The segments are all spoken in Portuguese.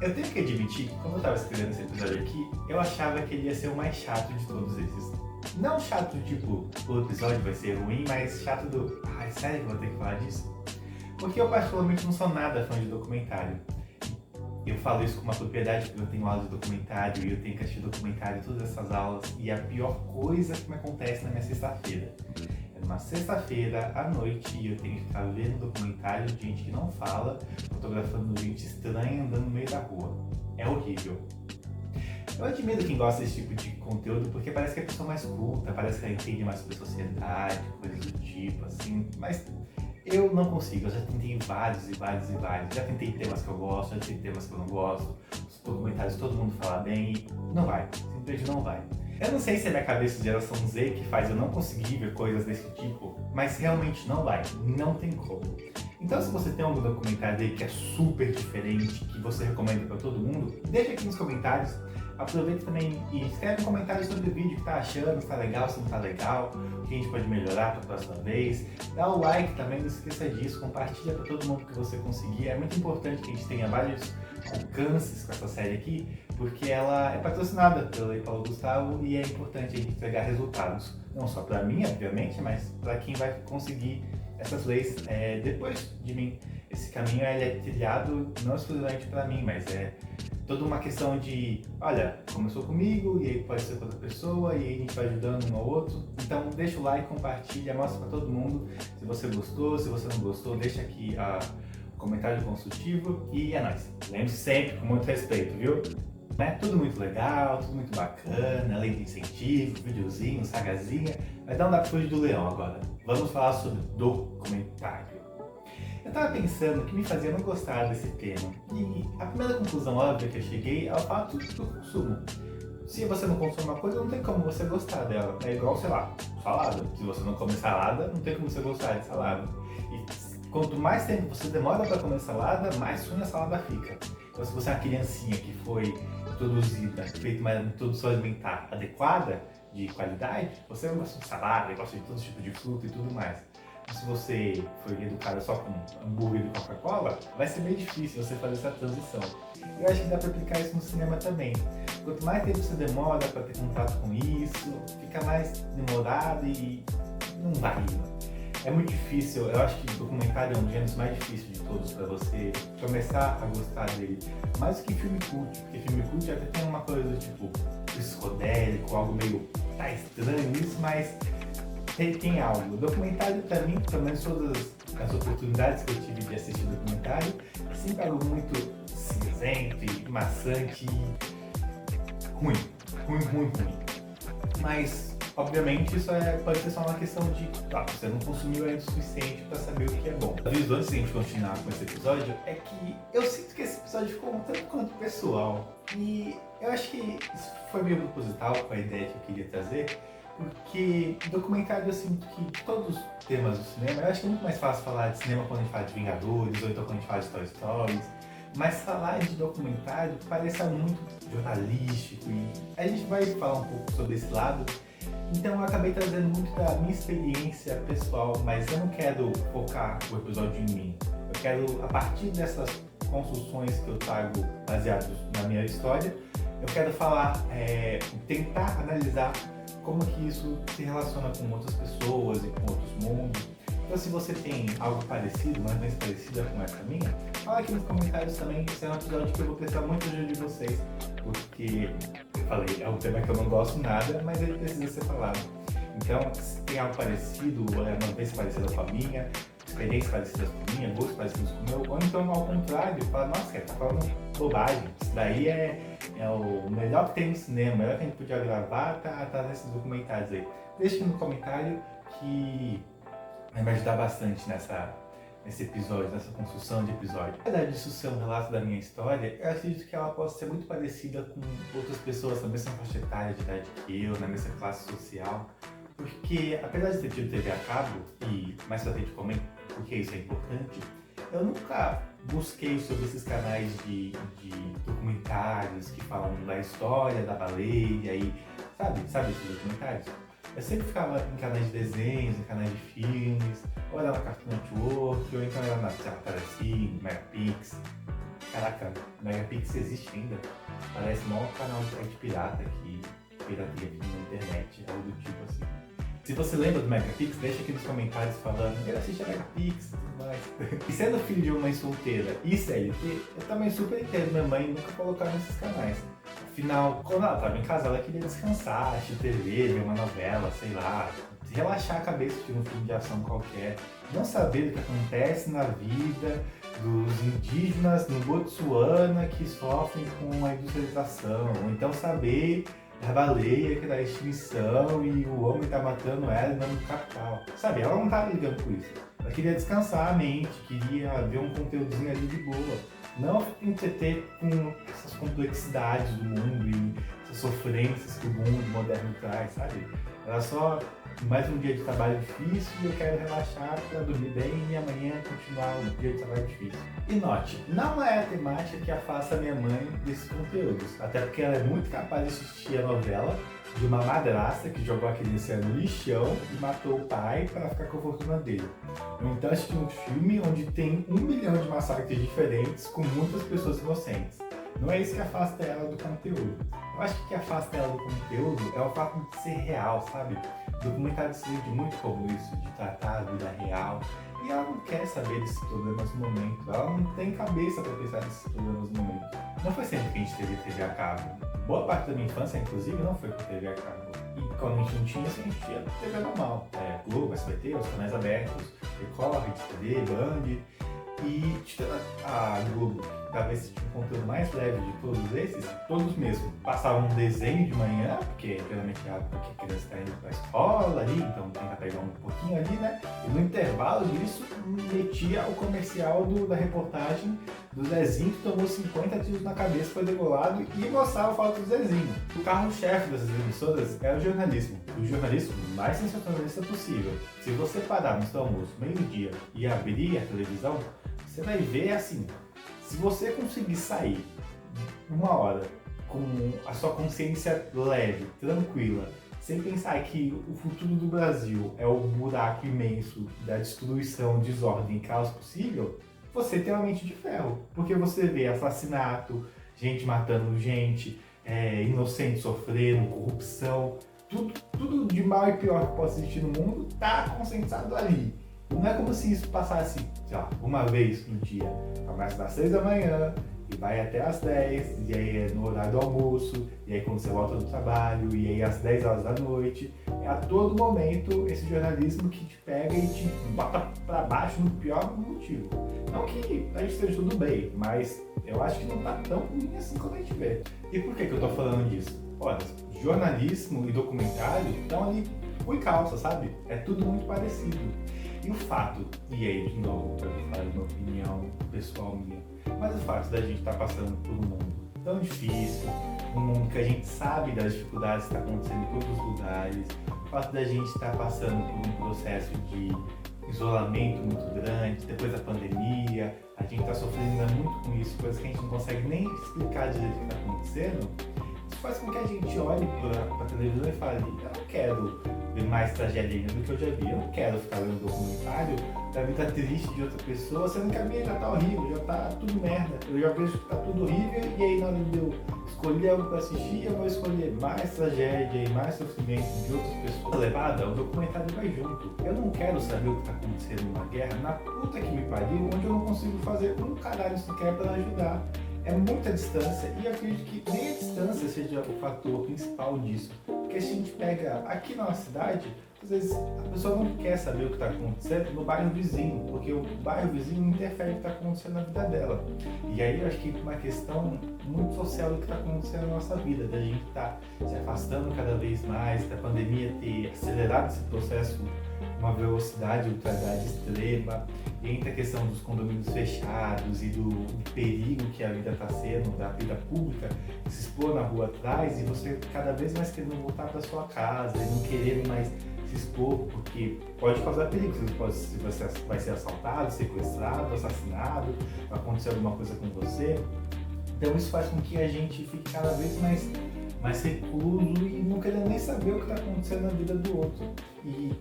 Eu tenho que admitir que quando eu tava escrevendo esse episódio aqui, eu achava que ele ia ser o mais chato de todos esses. Não chato tipo, o episódio vai ser ruim, mas chato do, ai, sério que eu vou ter que falar disso? Porque eu particularmente não sou nada fã de documentário. Eu falo isso com uma propriedade porque eu tenho aula de documentário e eu tenho que assistir documentário todas essas aulas. E a pior coisa que me acontece na minha sexta-feira. É numa sexta-feira à noite e eu tenho que ficar vendo documentário de gente que não fala, fotografando gente estranha andando no meio da rua. É horrível. Eu admiro quem gosta desse tipo de conteúdo porque parece que é a pessoa mais culta, parece que ela entende mais sobre a sociedade, coisas do tipo, assim, mas eu não consigo, eu já tentei vários e vários e vários. Já tentei temas que eu gosto, já tentei temas que eu não gosto, os documentários todo mundo fala bem e não vai, simplesmente não vai. Eu não sei se é minha cabeça de geração Z que faz eu não conseguir ver coisas desse tipo, mas realmente não vai, não tem como. Então se você tem algum documentário aí que é super diferente, que você recomenda para todo mundo, deixa aqui nos comentários. Aproveita também e escreve um comentário sobre o vídeo que tá achando, se tá legal, se não tá legal, o que a gente pode melhorar para a próxima vez. Dá o like também, não esqueça disso, compartilha para todo mundo que você conseguir. É muito importante que a gente tenha vários alcances com essa série aqui, porque ela é patrocinada pelo Lei Paulo Gustavo e é importante a gente entregar resultados. Não só para mim, obviamente, mas para quem vai conseguir essas leis depois de mim. Esse caminho ele é trilhado não exclusivamente para mim, mas é toda uma questão de, olha, começou comigo e aí pode ser com outra pessoa e aí a gente vai ajudando um ao outro. Então deixa o like, compartilha, mostra para todo mundo se você gostou, se você não gostou, deixa aqui o comentário construtivo e é nóis. Lembre-se sempre com muito respeito, viu? Né? Tudo muito legal, tudo muito bacana, lei de incentivo, videozinho, sagazinha. Vai dar um da fugir do leão agora. Vamos falar sobre documentário. Eu tava pensando que me fazia não gostar desse tema. E a primeira conclusão óbvia que eu cheguei é o fato do consumo. Se você não consome uma coisa, não tem como você gostar dela. É igual, sei lá, salada. Se você não come salada, não tem como você gostar de salada. E quanto mais tempo você demora para comer salada, mais ruim a salada fica. Então se você é uma criancinha que foi introduzida, feita uma introdução alimentar adequada, de qualidade, você gosta de salada, gosta de todo tipo de fruta e tudo mais. Se você foi educado só com hambúrguer e Coca-Cola, vai ser bem difícil você fazer essa transição. Eu acho que dá para aplicar isso no cinema também. Quanto mais tempo você demora para ter contato com isso, fica mais demorado e não vai. É muito difícil, eu acho que documentário é um dos gêneros mais difíceis de todos para você começar a gostar dele. Mais do que filme cult, porque filme cult até tem uma coisa do tipo psicodélico, algo meio tá estranho isso, mas tem algo. O documentário, pra mim, pelo menos todas as oportunidades que eu tive de assistir documentário, é sempre algo muito cinzento e maçante e ruim. Ruim. Mas, obviamente, isso pode ser só uma questão de você não consumiu ainda o suficiente pra saber o que é bom. Aviso antes de a gente continuar com esse episódio, é que eu sinto que esse episódio ficou um tanto quanto pessoal. E eu acho que isso foi meio proposital com a ideia que eu queria trazer, porque documentário eu sinto que de todos os temas do cinema, eu acho que é muito mais fácil falar de cinema quando a gente fala de Vingadores, ou então quando a gente fala de Toy Stories, mas falar de documentário parece algo muito jornalístico e a gente vai falar um pouco sobre esse lado. Então eu acabei trazendo muito da minha experiência pessoal, mas eu não quero focar o episódio em mim. Eu quero, a partir dessas construções que eu trago baseadas na minha história, eu quero falar, tentar analisar como que isso se relaciona com outras pessoas e com outros mundos. Então se você tem algo parecido, mas mais parecida com essa minha, fala aqui nos comentários também. Esse é um episódio que eu vou precisar muito ajuda de vocês, porque eu falei, é um tema que eu não gosto nada, mas ele precisa ser falado. Então se tem algo parecido, uma vez parecida com a minha, experiências parecidas com a minha, gostos parecidos com o meu, ou então ao contrário, fala, nossa, tá falando bobagem, isso daí é o melhor que tem no cinema, o melhor que a gente podia gravar, tá nesses documentários aí. Deixa aqui no comentário que vai me ajudar bastante nesse episódio, nessa construção de episódio. Apesar disso ser um relato da minha história, eu acredito que ela possa ser muito parecida com outras pessoas na mesma faixa etária de idade que eu, na mesma classe social, porque apesar de ter tido TV a cabo, e mais pra frente comento porque isso é importante, eu nunca busquei sobre esses canais de documentários que falam da história da baleia e sabe esses documentários? Eu sempre ficava em canais de desenhos, em canais de filmes, ou era na Cartoon Network, ou então era na Telecine, Megapix. Caraca, Megapix existe ainda. Parece o maior canal de site pirata que pirateia aqui na internet, algo do tipo assim. Se você lembra do Megapix, deixa aqui nos comentários falando eu assisti a Megapix e tudo mais. E sendo filho de uma mãe solteira e CLT, eu também super entendo minha mãe nunca colocar nesses canais. Afinal, quando ela estava em casa, ela queria descansar, assistir TV, ver uma novela, sei lá, relaxar a cabeça de um filme de ação qualquer, não saber o que acontece na vida dos indígenas no Botsuana que sofrem com a industrialização, ou então saber da baleia que dá extinção e o homem tá matando ela em nome do capital. Sabe, ela não tava ligando com isso. Ela queria descansar a mente, queria ver um conteúdozinho ali de boa. Não entreter com essas complexidades do mundo e essas sofrências que o mundo moderno traz, sabe? Ela só, mais um dia de trabalho difícil e eu quero relaxar para dormir bem e amanhã continuar um dia de trabalho difícil. E note, não é a temática que afasta a minha mãe desses conteúdos, até porque ela é muito capaz de assistir a novela de uma madrasta que jogou a criança no lixão e matou o pai para ficar com a fortuna dele. Ou então assistir um filme onde tem 1 milhão de massacres diferentes com muitas pessoas inocentes. Não é isso que afasta ela do conteúdo. Eu acho que o que afasta ela do conteúdo é o fato de ser real, sabe? O documentário se de muito como isso, de tratar a vida real. E ela não quer saber desses problemas no momento. Ela não tem cabeça para pensar nesses problemas no momento. Não foi sempre que a gente teve TV a cabo. Boa parte da minha infância, inclusive, não foi com TV a cabo. E quando a gente não tinha, assim, a gente tinha TV normal. Globo, SBT, os canais abertos, Record, TV, Band. E a Globo, dava esse tipo de conteúdo mais leve de todos esses, todos mesmo passavam um desenho de manhã, porque geralmente é a época que a criança está indo para a escola ali, então tenta pegar um pouquinho ali, né? E no intervalo disso, metia o comercial da reportagem do Zezinho que tomou 50 tiros na cabeça, foi degolado e mostrava a foto do Zezinho. O carro-chefe dessas emissoras é o jornalismo mais sensacionalista possível. Se você parar no seu almoço, meio-dia, e abrir a televisão, você vai ver assim, se você conseguir sair 1 hora com a sua consciência leve, tranquila, sem pensar que o futuro do Brasil é o buraco imenso da destruição, desordem e caos possível, você tem uma mente de ferro. Porque você vê assassinato, gente matando gente, inocente sofrendo, corrupção, tudo de mal e pior que possa existir no mundo está concentrado ali. Não é como se isso passasse, sei lá, uma vez no dia. Começa das 6 da manhã e vai até às 10, e aí é no horário do almoço, e aí quando você volta do trabalho, e aí às 10 horas da noite. É a todo momento esse jornalismo que te pega e te bota pra baixo no pior motivo. Não que a gente esteja tudo bem, mas eu acho que não tá tão ruim assim como a gente vê. E por que eu tô falando disso? Olha, jornalismo e documentário estão ali por calça, sabe? É tudo muito parecido. E o fato, e aí de novo, eu vou falar de uma opinião pessoal minha, mas o fato da gente estar passando por um mundo tão difícil, um mundo que a gente sabe das dificuldades que está acontecendo em todos os lugares, o fato da gente estar passando por um processo de isolamento muito grande, depois da pandemia, a gente está sofrendo muito com isso, coisas que a gente não consegue nem explicar direito o que está acontecendo, isso faz com que a gente olhe para a televisão e fale, eu não quero ver mais tragédia do que eu já vi, eu não quero ficar vendo um documentário da vida triste de outra pessoa, sendo que a minha já tá horrível, já tá tudo merda, eu já vejo que tá tudo horrível e aí na hora de eu escolher algo para assistir, eu vou escolher mais tragédia e mais sofrimento de outras pessoas. Levada, o documentário vai junto. Eu não quero saber o que tá acontecendo numa guerra na puta que me pariu, onde eu não consigo fazer um caralho sequer para ajudar. É muita distância e eu acredito que nem a distância seja o fator principal disso. Porque se a gente pega aqui na nossa cidade, às vezes a pessoa não quer saber o que está acontecendo no bairro vizinho, porque o bairro vizinho interfere no que está acontecendo na vida dela. E aí eu acho que entra uma questão muito social do que está acontecendo na nossa vida, da gente estar se afastando cada vez mais, da pandemia ter acelerado esse processo uma velocidade, ultragás extrema, e entra a questão dos condomínios fechados e do perigo que a vida está sendo, da vida pública, se expor na rua atrás e você cada vez mais querendo voltar para sua casa e não querendo mais se expor, porque pode causar perigo, você vai ser assaltado, sequestrado, assassinado, vai acontecer alguma coisa com você. Então isso faz com que a gente fique cada vez mais recluso e não querendo nem saber o que está acontecendo na vida do outro. E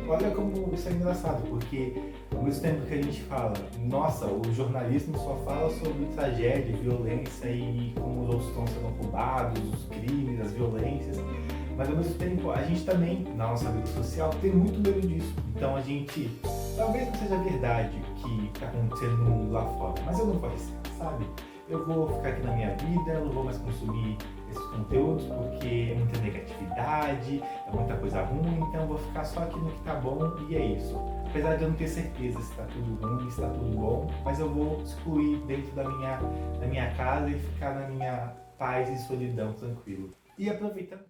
olha como isso é engraçado, porque Ao mesmo tempo que a gente fala, nossa, o jornalismo só fala sobre tragédia, violência e como os outros estão sendo roubados, os crimes, as violências, mas ao mesmo tempo a gente também, na nossa vida social, tem muito medo disso. Então a gente, talvez não seja verdade o que está acontecendo no mundo lá fora, mas eu não vou arriscar, sabe? Eu vou ficar aqui na minha vida, eu não vou mais consumir esses conteúdos porque é muita negatividade, é muita coisa ruim, então eu vou ficar só aqui no que tá bom e é isso. Apesar de eu não ter certeza se está tudo ruim, se está tudo bom, mas eu vou excluir dentro da minha casa e ficar na minha paz e solidão tranquilo. E aproveitando